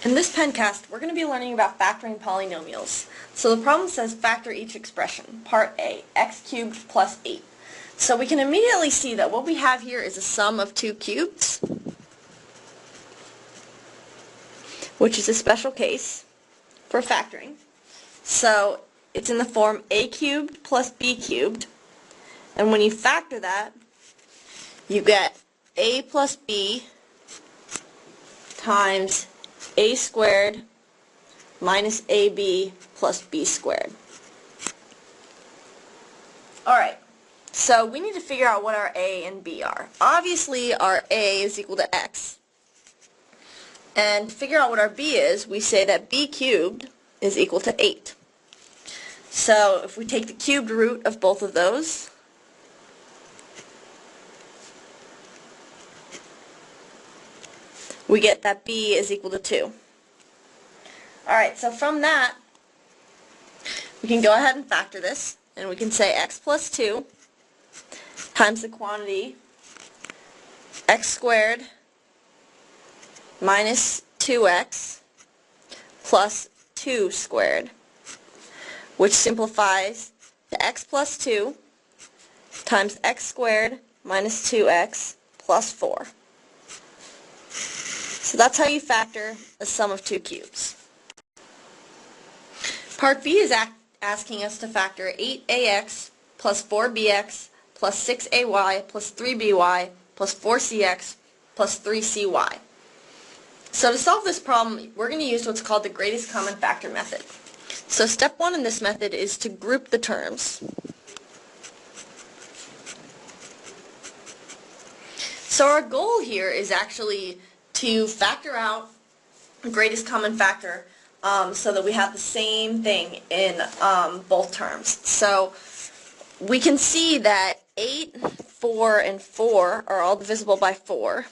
In this pencast, we're going to be learning about factoring polynomials. So the problem says factor each expression. Part A, x cubed plus 8. So we can immediately see that what we have here is a sum of two cubes, which is a special case for factoring. So it's in the form a cubed plus b cubed, and when you factor that, you get a plus b times a squared minus ab plus b squared. Alright, so we need to figure out what our a and b are. Obviously our a is equal to x. And to figure out what our b is, we say that b cubed is equal to 8. So if we take the cubed root of both of those, we get that b is equal to 2. Alright, so from that, we can go ahead and factor this, and we can say x plus 2 times the quantity x squared minus 2x plus 2 squared, which simplifies to x plus 2 times x squared minus 2x plus 4. So that's how you factor a sum of two cubes. Part B is asking us to factor 8ax plus 4bx plus 6ay plus 3by plus 4cx plus 3cy. So to solve this problem, we're going to use what's called the greatest common factor method. So step one in this method is to group the terms. So our goal here is actually to factor out the greatest common factor so that we have the same thing in both terms. So we can see that 8, 4, and 4 are all divisible by 4,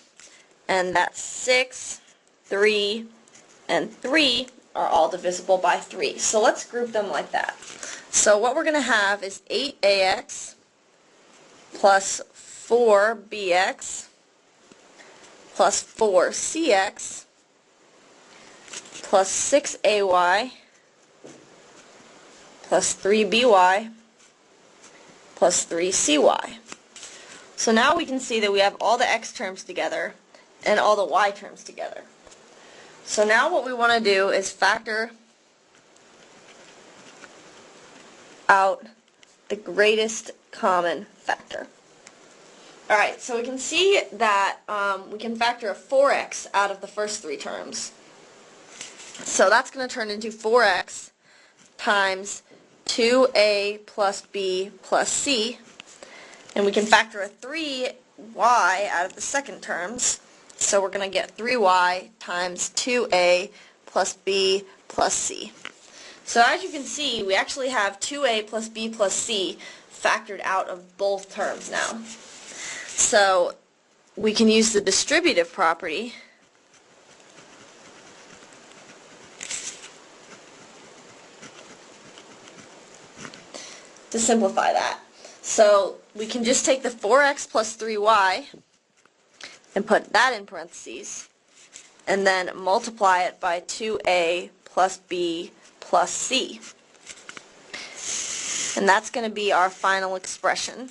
and that 6, 3, and 3 are all divisible by 3. So let's group them like that. So what we're going to have is 8ax plus 4bx plus 4cx plus 6ay plus 3by plus 3cy. So now we can see that we have all the x terms together and all the y terms together. So now what we want to do is factor out the greatest common factor. Alright, so we can see that we can factor a 4x out of the first three terms. So that's going to turn into 4x times 2a plus b plus c. And we can factor a 3y out of the second terms. So we're going to get 3y times 2a plus b plus c. So as you can see, we actually have 2a plus b plus c factored out of both terms now. So we can use the distributive property to simplify that. So we can just take the 4x plus 3y and put that in parentheses, and then multiply it by 2a plus b plus c. And that's going to be our final expression.